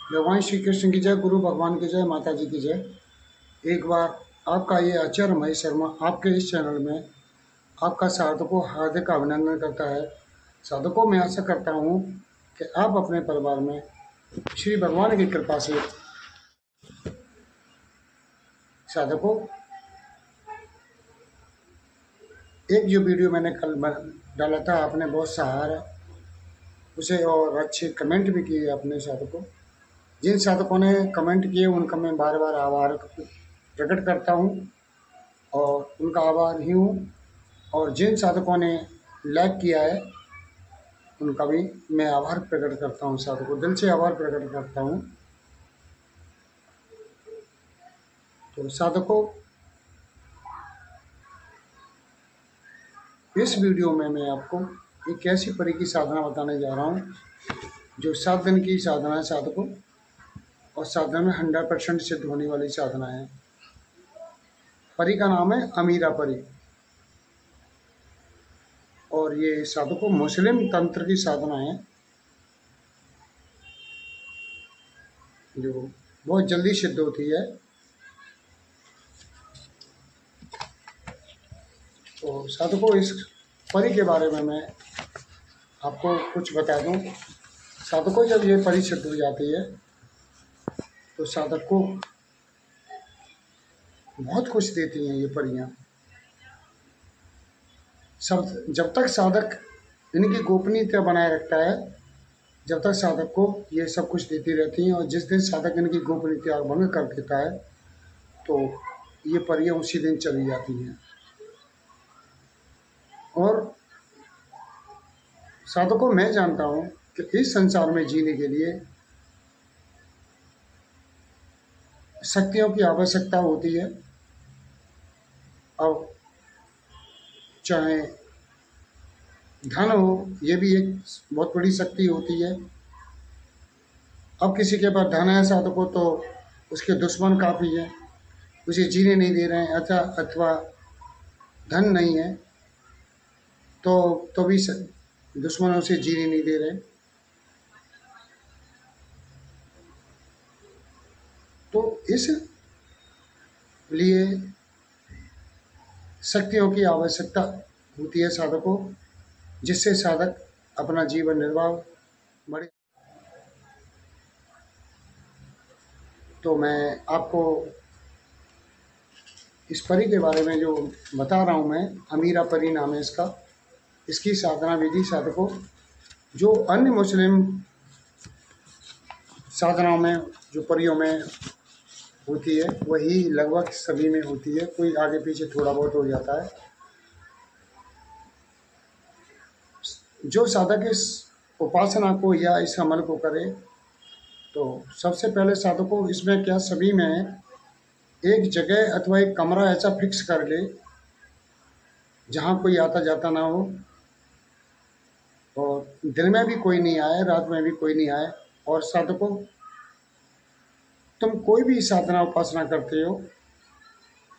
भगवान श्री कृष्ण की जय, गुरु भगवान की जय, माता जी की जय। एक बार आपका ये आचार्य महेश शर्मा आपके इस चैनल में आपका साधकों हार्दिक अभिनंदन करता है। साधकों, मैं आशा करता हूँ कि आप अपने परिवार में श्री भगवान की कृपा से साधकों एक जो वीडियो मैंने कल डाला था, आपने बहुत सहारा उसे और अच्छे कमेंट भी किए अपने साधकों। जिन साधकों ने कमेंट किए उनका मैं बार बार आभार प्रकट करता हूँ और उनका आभार ही हूँ। और जिन साधकों ने लाइक किया है उनका भी मैं आभार प्रकट करता हूँ, साधकों दिल से आभार प्रकट करता हूँ। तो साधकों, इस वीडियो में मैं आपको एक ऐसी परी की साधना बताने जा रहा हूँ जो 7 दिन की साधना है साधकों, और साधना में 100% सिद्ध होने वाली साधना है। परी का नाम है अमीरा परी, और ये साधकों मुस्लिम तंत्र की साधना है जो बहुत जल्दी सिद्ध होती है। तो साधकों, इस परी के बारे में मैं आपको कुछ बता दूं। साधकों, जब ये परी सिद्ध हो जाती है तो साधक को बहुत कुछ देती हैं ये परियां। सब जब तक साधक इनकी गोपनीयता बनाए रखता है, जब तक साधक को ये सब कुछ देती रहती हैं, और जिस दिन साधक इनकी गोपनीयता भंग कर देता है तो ये परियां उसी दिन चली जाती हैं। और साधकों, मैं जानता हूँ कि इस संसार में जीने के लिए शक्तियों की आवश्यकता होती है। अब चाहे धन हो, ये भी एक बहुत बड़ी शक्ति होती है। अब किसी के पास धन है साधकों तो उसके दुश्मन काफ़ी हैं, उसे जीने नहीं दे रहे हैं। अथवा धन नहीं है तो भी दुश्मन उसे जीने नहीं दे रहे। तो इस लिए शक्तियों की आवश्यकता होती है साधकों, जिससे साधक अपना जीवन निर्वाह बढ़े। तो मैं आपको इस परी के बारे में जो बता रहा हूँ, मैं अमीरा परी नाम है इसका। इसकी साधना विधि साधकों जो अन्य मुस्लिम साधनाओं में जो परियों में होती है वही लगभग सभी में होती है, कोई आगे पीछे थोड़ा बहुत हो जाता है। जो साधक इस उपासना को या इस अमल को करे तो सबसे पहले साधकों इसमें क्या सभी में एक जगह अथवा एक कमरा ऐसा फिक्स कर ले जहाँ कोई आता जाता ना हो, और दिन में भी कोई नहीं आए, रात में भी कोई नहीं आए। और साधकों, तुम कोई भी साधना उपासना करते हो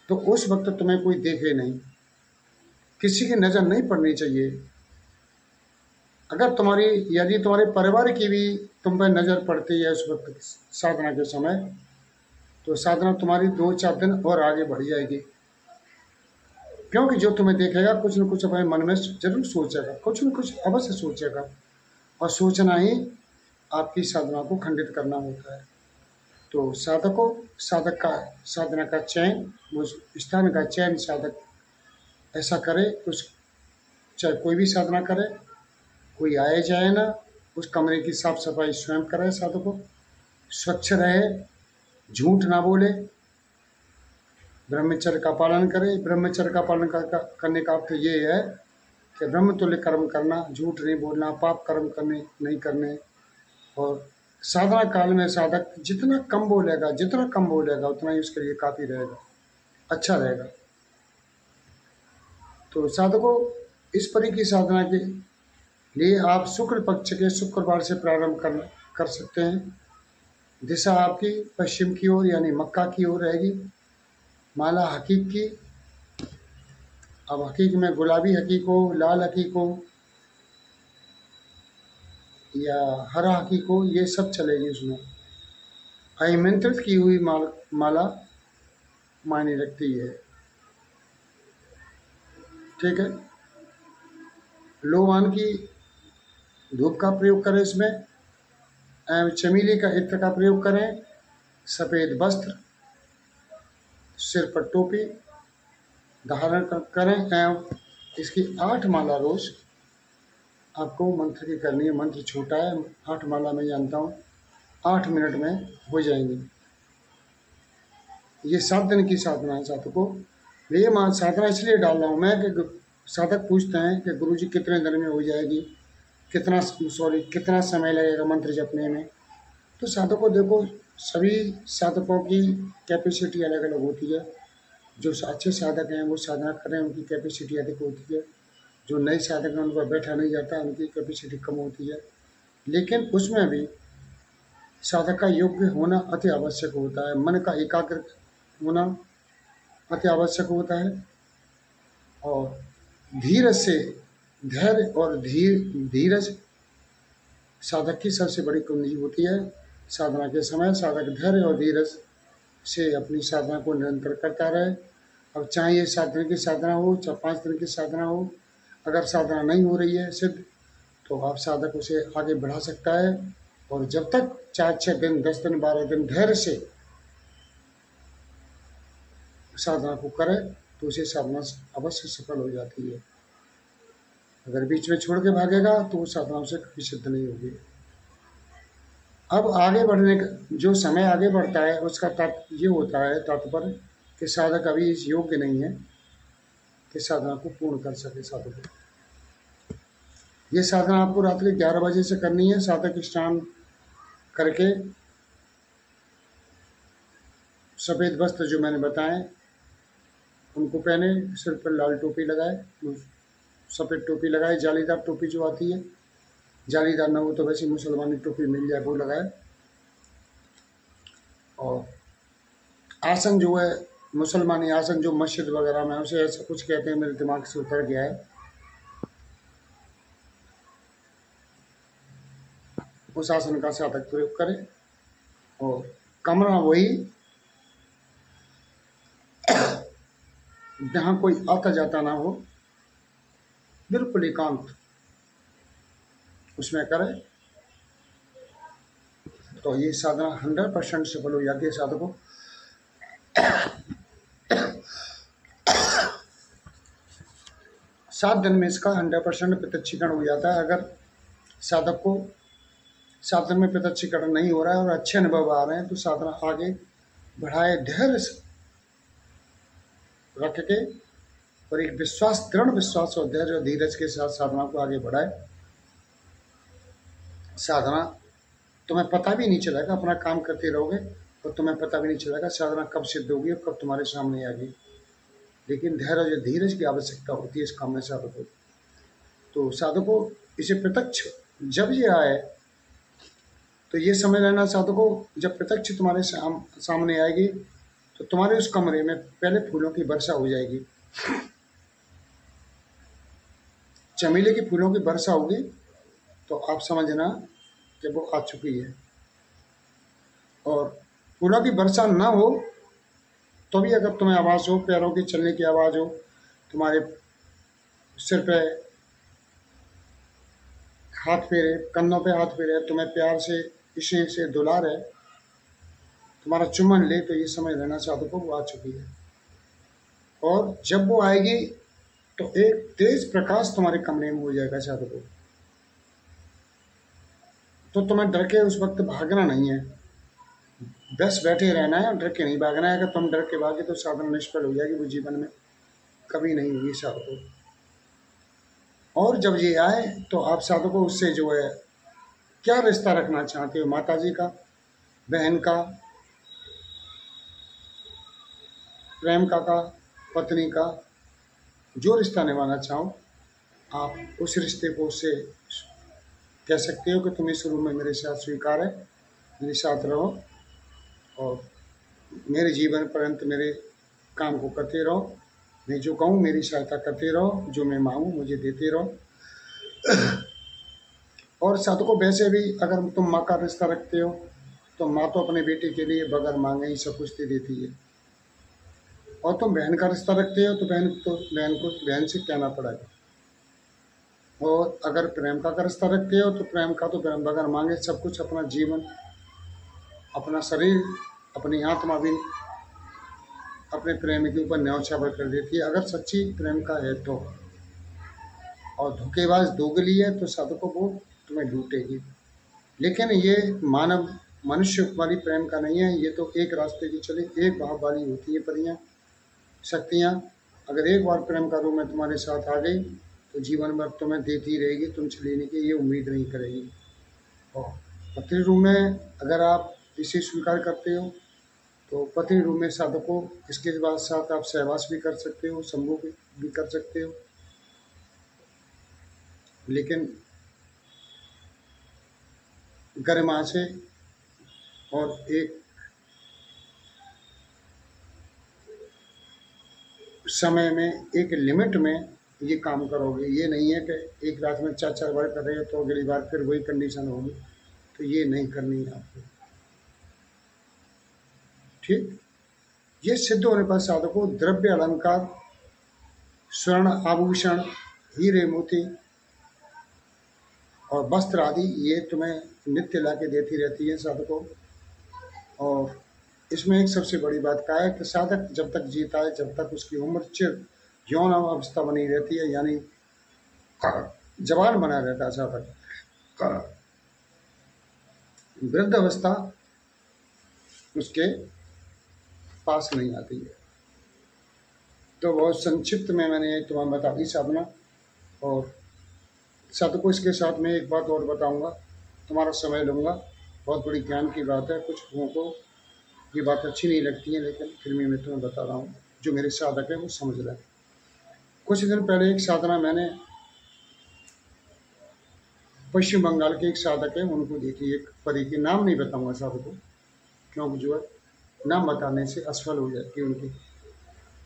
तो उस वक्त तुम्हें कोई देखे नहीं, किसी की नज़र नहीं पड़नी चाहिए। अगर यदि तुम्हारे परिवार की भी तुम पर नज़र पड़ती है उस वक्त साधना के समय, तो साधना तुम्हारी 2-4 दिन और आगे बढ़ जाएगी। क्योंकि जो तुम्हें देखेगा कुछ न कुछ अपने मन में जरूर सोचेगा, कुछ न कुछ अवश्य सोचेगा, और सोचना ही आपकी साधना को खंडित करना होता है। तो साधकों, साधक का साधना का चयन, उस स्थान का चयन साधक ऐसा करे, उस चाहे कोई भी साधना करे, कोई आए जाए ना, उस कमरे की साफ सफाई स्वयं करे साधकों, स्वच्छ रहे, झूठ ना बोले, ब्रह्मचर्य का पालन करे। ब्रह्मचर्य का पालन करने का अर्थ ये है कि ब्रह्मतुल्य कर्म करना, झूठ नहीं बोलना, पाप कर्म करने नहीं करने। और साधना काल में साधक जितना कम बोलेगा उतना ही उसके लिए काफ़ी रहेगा, अच्छा रहेगा। तो साधकों, इस परी की साधना के लिए आप शुक्ल पक्ष के शुक्रवार से प्रारंभ कर सकते हैं। दिशा आपकी पश्चिम की ओर यानी मक्का की ओर रहेगी। माला हकीक की, अब हकीक में गुलाबी हकीक हो, लाल हकीक हो या हरा हकीक हो, ये सब चलेगी उसमें। आमंत्रित की हुई माला मायने रखती है। ठीक है। लोबान की धूप का प्रयोग करें इसमें, एवं चमेली का इत्र का प्रयोग करें, सफ़ेद वस्त्र, सिर पर टोपी धारण करें एवं इसकी 8 माला रोज आपको मंत्र की करनी है। मंत्र छोटा है, 8 माला मैं जानता हूँ 8 मिनट में हो जाएंगी। ये 7 दिन की साधना है साधकों। ये साधना इसलिए डाल रहा हूँ मैं कि साधक पूछते हैं कि गुरुजी कितने दिन में हो जाएगी, कितना समय लगेगा मंत्र जपने में। तो साधकों देखो, सभी साधकों की कैपेसिटी अलग अलग होती है। जो अच्छे साधक हैं वो साधना कर रहे हैं, उनकी कैपेसिटी अधिक होती है। जो नए साधक हैं उन पर बैठा नहीं जाता, उनकी कैपेसिटी कम होती है। लेकिन उसमें भी साधक का योग्य होना अति आवश्यक होता है, मन का एकाग्र होना अति आवश्यक होता है। और धीरज से, धैर्य और धीरज साधक की सबसे बड़ी कुंजी होती है। साधना के समय साधक धैर्य और धीरज से अपनी साधना को निरंतर करता रहे। अब चाहे ये 7 दिन की साधना हो, चाहे 5 दिन की साधना हो, अगर साधना नहीं हो रही है सिद्ध, तो आप साधक उसे आगे बढ़ा सकता है। और जब तक 4-6 दिन, 10 दिन, 12 दिन धैर्य से साधना को करे तो उसे साधना अवश्य सफल हो जाती है। अगर बीच में छोड़ के भागेगा तो वो साधना से कभी सिद्ध नहीं होगी। अब आगे बढ़ने का जो समय आगे बढ़ता है उसका ये होता है तात्पर्य कि साधक अभी इस योग्य नहीं है कि साधना को पूर्ण कर सके। साधक ये साधना आपको रात्रि 11 बजे से करनी है। साधक स्नान करके सफ़ेद वस्त्र जो मैंने बताए उनको पहने, सिर पर लाल टोपी लगाए, सफ़ेद टोपी लगाए, जालीदार टोपी जो आती है, जालीदार ना हो तो वैसे मुसलमानी टोपी मिल जाए वो लगाए। और आसन जो है मुसलमानी आसन जो मस्जिद वगैरह में उसे ऐसा कुछ कहते हैं, मेरे दिमाग से उतर गया है। उस आसन का साधक प्रयोग करें और कमरा वही जहाँ कोई आता जाता ना हो, बिल्कुल एकांत उसमें करें तो ये साधना 100% सफल हो जाती है साधकों। 7 दिन में इसका 100% प्रत्यक्षीकरण हो जाता है। अगर साधक को 7 दिन में प्रत्यक्षीकरण नहीं हो रहा है और अच्छे अनुभव आ रहे हैं तो साधना आगे बढ़ाए, धैर्य रख के और एक विश्वास, दृढ़ विश्वास और धैर्य और धीरज के साथ साधना को आगे बढ़ाए। साधना तुम्हें पता भी नहीं चलेगा, अपना काम करते रहोगे और तुम्हें पता भी नहीं चलेगा साधना कब सिद्ध होगी और कब तुम्हारे सामने आएगी। लेकिन धैर्य और धीरज की आवश्यकता होती है इस काम में साधकों। तो साधकों इसे प्रत्यक्ष जब ये आए तो ये समझ लेना साधकों, जब प्रत्यक्ष तुम्हारे सामने आएगी तो तुम्हारे उस कमरे में पहले फूलों की वर्षा हो जाएगी। चमेली के फूलों की वर्षा होगी तो आप समझना कि वो आ चुकी है। और फूलों की वर्षा ना हो तो भी अगर तुम्हें आवाज़ हो, पैरों की चलने की आवाज़ हो, तुम्हारे सिर पे हाथ फेरे, कंधों पे हाथ फेरे, तुम्हें प्यार से इसे से दुला रहे, तुम्हारा चुम्बन ले, तो ये समझ लेना साधकों वो आ चुकी है। और जब वो आएगी तो एक तेज प्रकाश तुम्हारे कमरे में हो जाएगा साधकों। तो तुम्हें डर के उस वक्त भागना नहीं है, बस बैठे रहना है और डर के नहीं भागना है। अगर तुम डर के भागे तो साधना निष्फल हो जाएगी, वो जीवन में कभी नहीं होगी साधकों। और जब ये आए तो आप साधकों उससे जो है क्या रिश्ता रखना चाहते हो, माता जी का, बहन का, प्रेम का, पत्नी का, जो रिश्ता निभाना चाहो आप उस रिश्ते को उससे कह सकते हो कि तुम इस रूम में मेरे साथ स्वीकार है, मेरे साथ रहो और मेरे जीवन पर्यंत मेरे काम को करते रहो। मैं जो कहूँ मेरी सहायता करते रहो, जो मैं मांगूँ मुझे देते रहो। और साधकों वैसे भी अगर तुम माँ का रिश्ता रखते हो तो माँ तो अपने बेटे के लिए बगैर मांगे ही सब कुछ दे देती है। और तुम बहन का रिश्ता रखते हो तो बहन से कहना पड़ेगा। और अगर प्रेम का रिश्ता रखते हो तो प्रेम का तो बगैर मांगे सब कुछ, अपना जीवन, अपना शरीर, अपनी आत्मा भी अपने प्रेमी के ऊपर न्यौछावर कर देती है, अगर सच्ची प्रेम का है तो। और धोखेबाज दोगली है तो साधकों को तुम्हें लूटेगी। लेकिन ये मानव मनुष्य वाली प्रेम का नहीं है, ये तो एक रास्ते की चली, एक भाव वाली होती है परियां, शक्तियाँ। अगर एक बार प्रेम का रूप में तुम्हारे साथ आ गई तो जीवन भर तुम्हें देती रहेगी, तुमसे लेने की ये उम्मीद नहीं करेगी। और पत्नी रूप में अगर आप इसे स्वीकार करते हो तो पत्नी रूप में साधकों इसके बाद साथ आप सहवास भी कर सकते हो, संभोग भी कर सकते हो। लेकिन गरिमा से और एक समय में, एक लिमिट में ये काम करोगे। ये नहीं है कि एक रात में 4-4 बार कर रहे हो तो अगली बार फिर वही कंडीशन होगी, तो ये नहीं करनी है आपको। ठीक, ये सिद्ध होने पर साधकों द्रव्य अलंकार, स्वर्ण आभूषण, हीरे मोती और वस्त्र आदि ये तुम्हें नित्य ला के देती रहती है साधकों। और इसमें एक सबसे बड़ी बात क्या है कि साधक जब तक जीता है, जब तक उसकी उम्र चिर यौन अवस्था बनी रहती है, यानी जवान बना रहता है साधक, वृद्ध अवस्था उसके पास नहीं आती है। तो बहुत संक्षिप्त में मैंने तुम्हें बता दी साधना। और साधकों इसके साथ में एक बात और बताऊंगा, तुम्हारा समय लूँगा, बहुत बड़ी ज्ञान की बात है। कुछ लोगों को ये बात अच्छी नहीं लगती है, लेकिन फिर भी मैं तुम्हें बता रहा हूँ, जो मेरे साधक है वो समझ रहे हैं। कुछ दिन पहले एक साधना मैंने पश्चिम बंगाल के एक साधक है उनको देखी, एक परी की, नाम नहीं बताऊंगा साधकों, क्योंकि जो है नाम बताने से असफल हो जाती है उनकी।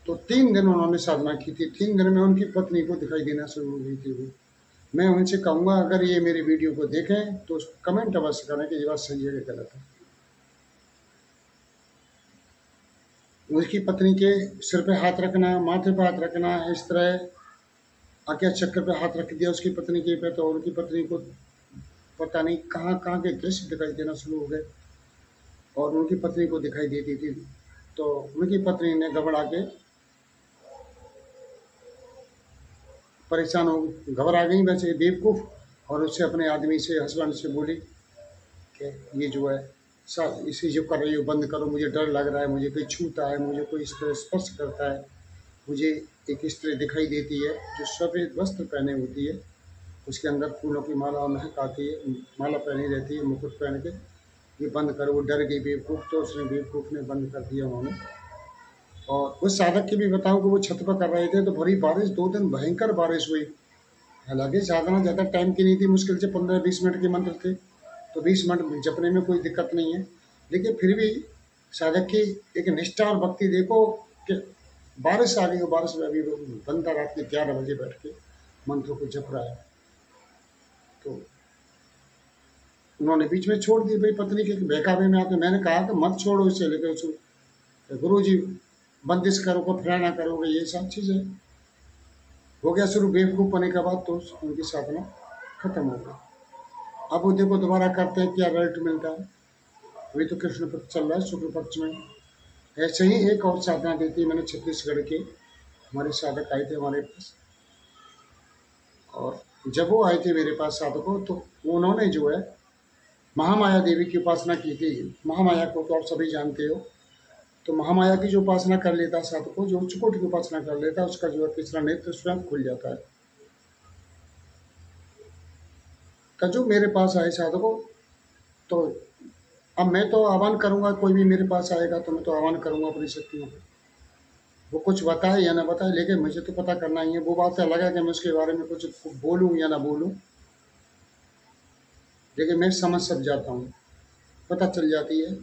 तो 3 दिन उन्होंने साधना की थी। 3 दिन में उनकी पत्नी को दिखाई देना शुरू हो गई थी वो। मैं उनसे कहूँगा अगर ये मेरी वीडियो को देखें तो कमेंट अवश्य करें कि ये बात सही है कि गलत है। उसकी पत्नी के सिर पे हाथ रखना, माथे पे हाथ रखना, इस तरह आज्ञा चक्र पे हाथ रख दिया उसकी पत्नी के पे, तो उनकी पत्नी को पता नहीं कहाँ कहाँ के दृश्य दिखाई देना शुरू हो गए और उनकी पत्नी को दिखाई देती थी। तो उनकी पत्नी ने घबरा के परेशान हो, घबरा गई वैसे बेवकूफ़, और उससे अपने आदमी से, हस्बैंड से बोली कि ये जो है इसे जो कर रही हो बंद करो, मुझे डर लग रहा है, मुझे कोई छूता है, मुझे कोई इस तरह स्पर्श करता है, मुझे एक स्त्री दिखाई देती है जो सफ़ेद वस्त्र पहने होती है, उसके अंदर फूलों की माला महक आती है, माला पहनी रहती है, मुकुट पहन के, ये बंद करो। वो डर गई बेवकूफ़, तो उसने बेवकूफ़ ने बंद कर दिया उन्होंने। और उस साधक की भी बताऊं कि वो छत पर कर रहे थे तो भरी बारिश, 2 दिन भयंकर बारिश हुई। हालांकि साधना ज़्यादा टाइम की नहीं थी, मुश्किल से 15-20 मिनट के मंत्र थे, तो 20 मिनट जपने में कोई दिक्कत नहीं है। लेकिन फिर भी साधक की एक निष्ठा और भक्ति देखो कि बारिश आ गई हो, बारिश में अभी बंदा रात के 11 बजे बैठ के मंत्रों को जप रहा है। तो उन्होंने बीच में छोड़ दी, भाई पत्नी के बहकावे में आते। मैंने कहा कि मत छोड़ो इसे, लेकिन उसको गुरु जी बंदिश करोगे, प्रेरणा करोगे, ये सब चीज़ें हो गया शुरू। बेवकूफ़ होने के बाद तो उनकी साधना खत्म हो गई। अब वो देखो दोबारा करते हैं, क्या रिजल्ट मिलता है। अभी तो कृष्ण पक्ष चल रहा है, शुक्ल पक्ष में। ऐसे ही एक और साधना दी थी मैंने छत्तीसगढ़ के, हमारे साधक आए थे हमारे पास, और जब वो आए थे मेरे पास साधकों, तो उन्होंने जो है महामाया देवी की उपासना की थी। महामाया को तो आप सभी जानते हो। तो महामाया की जो उपासना कर लेता है साधकों, जो उच्च कोटि की उपासना कर लेता है, उसका जो है तीसरा नेत्र स्वयं खुल जाता है। तो जो मेरे पास आए साधकों, तो अब मैं तो आह्वान करूंगा, कोई भी मेरे पास आएगा तो मैं तो आह्वान करूंगा अपनी शक्तियों को, वो कुछ बताए या ना बताए, लेकिन मुझे तो पता करना ही है। वो बात अलग है कि मैं उसके बारे में कुछ बोलूँ या ना बोलूँ, लेकिन मैं समझ सब जाता हूँ, पता चल जाती है।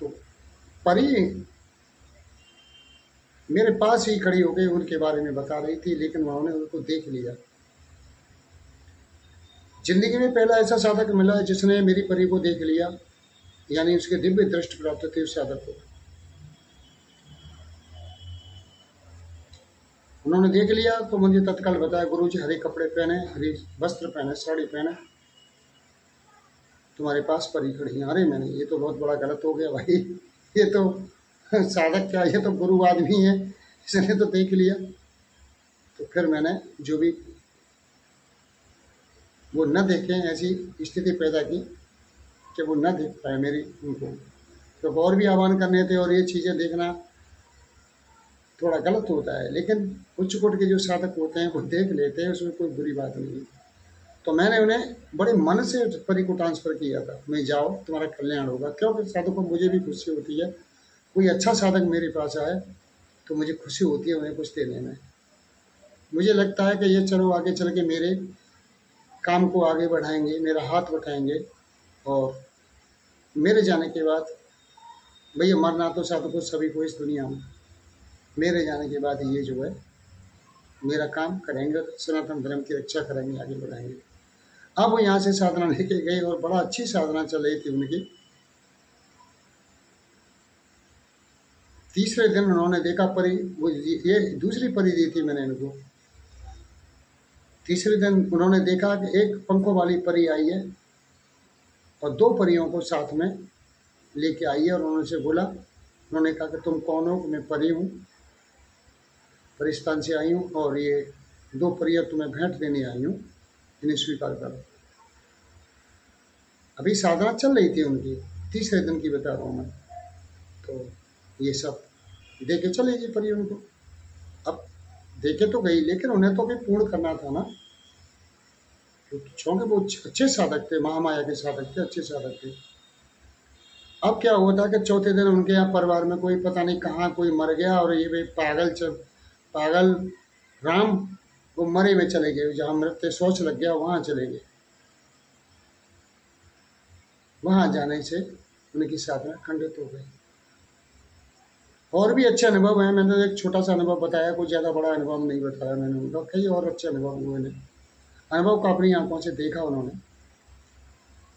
तो परी मेरे पास ही खड़ी हो गई, उनके बारे में बता रही थी, लेकिन उन्होंने उनको देख लिया। जिंदगी में पहला ऐसा साधक मिला है जिसने मेरी परी को देख लिया, यानी उसके दिव्य दृष्टि प्राप्त थी उस साधक को। उन्होंने देख लिया तो मुझे तत्काल बताया, गुरुजी हरे कपड़े पहने, हरी वस्त्र पहने, साड़ी पहने, तुम्हारे पास परी खड़ी है। अरे मैंने ये तो बहुत बड़ा गलत हो गया भाई, ये तो साधक क्या, ये तो गुरु आदमी है, इसने तो देख लिया। तो फिर मैंने जो भी वो न देखें ऐसी स्थिति पैदा की कि वो न देख पाए मेरी उनको। तो और भी आह्वान करने थे, और ये चीज़ें देखना थोड़ा गलत होता है, लेकिन उच्च कोटि के जो साधक होते हैं वो देख लेते हैं, उसमें कोई बुरी बात नहीं है। तो मैंने उन्हें बड़े मन से परी को ट्रांसफ़र किया था, मैं जाओ तुम्हारा कल्याण होगा, क्योंकि साधकों को मुझे भी खुशी होती है, कोई अच्छा साधक मेरे पास आए तो मुझे खुशी होती है उन्हें कुछ देने में। मुझे लगता है कि ये चलो आगे चल के मेरे काम को आगे बढ़ाएंगे, मेरा हाथ बटाएंगे, और मेरे जाने के बाद, भैया मरना तो साधकों सभी को इस दुनिया में, मेरे जाने के बाद ये जो है मेरा काम करेंगे, सनातन धर्म की रक्षा करेंगे, आगे बढ़ाएंगे। अब वो यहाँ से साधना लेके गए और बड़ा अच्छी साधना चल रही थी उनकी। तीसरे दिन उन्होंने देखा परी, वो ये दूसरी परी दी थी मैंने इनको। तीसरे दिन उन्होंने देखा कि एक पंखों वाली परी आई है और दो परियों को साथ में लेके आई है, और उन्होंने बोला, उन्होंने कहा कि तुम कौन हो? मैं परी हूँ, परिस्तान से आई हूँ, और ये दो परियां तुम्हें भेंट देने आई हूँ, इन्हें स्वीकार करो। अभी साधना चल रही थी उनकी, तीसरे दिन की बता रहा हूँ मैं। तो ये सब देके चले गई परी उनको। अब देखे तो गई, लेकिन उन्हें तो भी पूर्ण करना था ना, क्योंकि वो अच्छे साधक थे, महामाया के साधक थे, अच्छे साधक थे। अब क्या हुआ था कि चौथे दिन उनके यहाँ परिवार में कोई पता नहीं कहाँ कोई मर गया, और ये भाई पागल राम वो मरे में चले गए, जहाँ मृत्यु सोच लग गया वहाँ चले गए। वहाँ जाने से उनकी साधना खंडित हो गई। और भी अच्छे अनुभव हैं, मैंने एक छोटा सा अनुभव बताया, कोई ज़्यादा बड़ा अनुभव नहीं बताया मैंने उनका, कई और अच्छे अनुभव हुए ने। अनुभव को अपनी आंखों से देखा उन्होंने,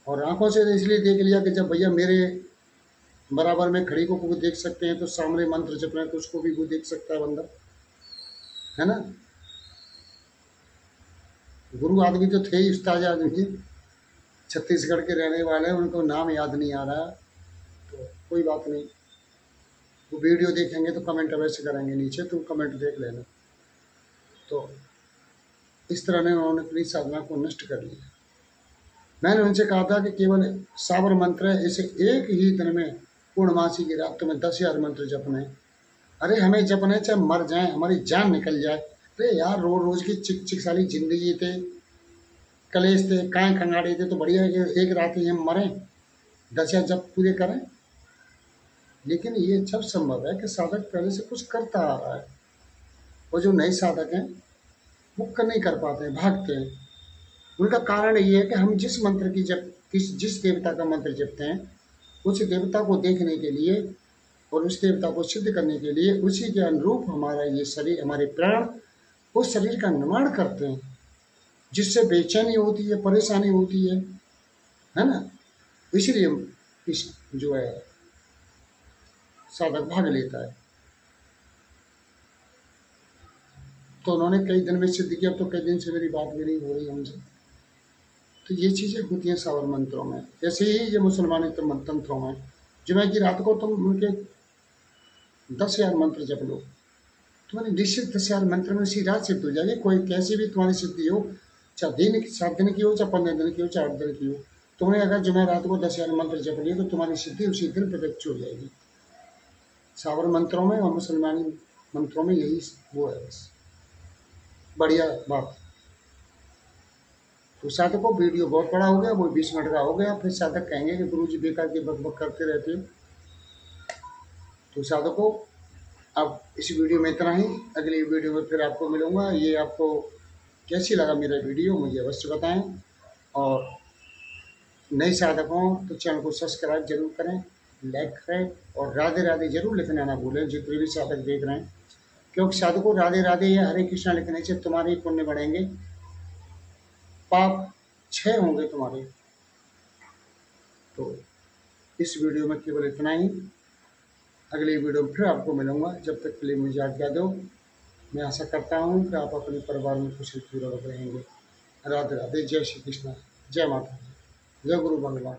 और आंखों से इसलिए देख लिया कि जब भैया मेरे बराबर में खड़ी को देख सकते हैं, तो सामने मंत्र जप रहे हैं तो उसको भी वो देख सकता है बंदा, है ना। गुरु आदमी तो थे ही, उस्ताद आदमी, छत्तीसगढ़ के रहने वाले, उनको नाम याद नहीं आ रहा, तो कोई बात नहीं, वो वीडियो देखेंगे तो कमेंट अवश्य करेंगे नीचे, तुम कमेंट देख लेना। तो इस तरह ने उन्होंने अपनी साधना को नष्ट कर लिया। मैंने उनसे कहा था कि केवल साबर मंत्र है, इसे एक ही दिन में पूर्णमासी की रात तुम्हें 10,000 मंत्र जपने। अरे हमें जपने चाहे मर जाए, हमारी जान निकल जाए। अरे यार रोज रोज की चिक चिक सारी जिंदगी थे, कलेश थे, कांय कंगाड़े थे, तो बढ़िया एक रात ही हम मरें, 10,000 जप पूरे करें। लेकिन ये जब संभव है कि साधक पहले से कुछ करता आ रहा है, और जो नए साधक हैं वो नहीं कर पाते हैं, भागते हैं। उनका कारण ये है कि हम जिस मंत्र की जिस देवता का मंत्र जपते हैं, उस देवता को देखने के लिए और उस देवता को सिद्ध करने के लिए उसी के अनुरूप हमारा ये शरीर, हमारे प्राण उस शरीर का निर्माण करते हैं, जिससे बेचैनी होती है, परेशानी होती है ना। इसलिए इस जो है साधक भाग लेता है। तो उन्होंने कई दिन में सिद्ध किया, तो कई दिन से मेरी बात भी नहीं हो रही हमसे। तो ये चीज़ें होती हैं सावर मंत्रों में, जैसे ही ये मुसलमानी तंत्रों में, जो है कि रात को तुम उनके 10,000 मंत्र जप लो, तुम्हारी निश्चित 10,000 मंत्र में उसी रात सिद्ध हो जाएगी। कोई कैसी भी तुम्हारी सिद्धि हो, चाहे 7 दिन की हो, चाहे 15 दिन की हो, चाहे 8 दिन की हो, तुमने अगर जुमे रात को 10,000 मंत्र जप लिए तो तुम्हारी सिद्धि उसी दिन प्रत्यक्ष हो जाएगी। सावर मंत्रों में और मुसलमानी मंत्रों में यही वो है, बस बढ़िया बात। तो साधकों वीडियो बहुत बड़ा हो गया, वो 20 मिनट का हो गया, फिर साधक कहेंगे कि गुरुजी बेकार की बकबक करते रहते हो। तो साधकों अब इस वीडियो में इतना ही, अगली वीडियो में फिर आपको मिलूंगा। ये आपको कैसी लगा मेरा वीडियो मुझे अवश्य बताएं, और नए साधकों तो चैनल को सब्सक्राइब जरूर करें, लाइक करें, और राधे राधे जरूर लिखना ना भूलें जितने भी साधक देख रहे हैं, क्योंकि साधकों राधे राधे या हरे कृष्णा लिखने से तुम्हारे पुण्य बढ़ेंगे, पाप 6 होंगे तुम्हारे। तो इस वीडियो में केवल इतना ही। अगली वीडियो में फिर आपको मिलूंगा, जब तक के लिए मुझे आज्ञा दो। मैं आशा करता हूँ कि आप अपने परिवार में कुशल पूर्वक रहेंगे। राधे राधे, जय श्री कृष्ण, जय माता दी, जय गुरु भगवान।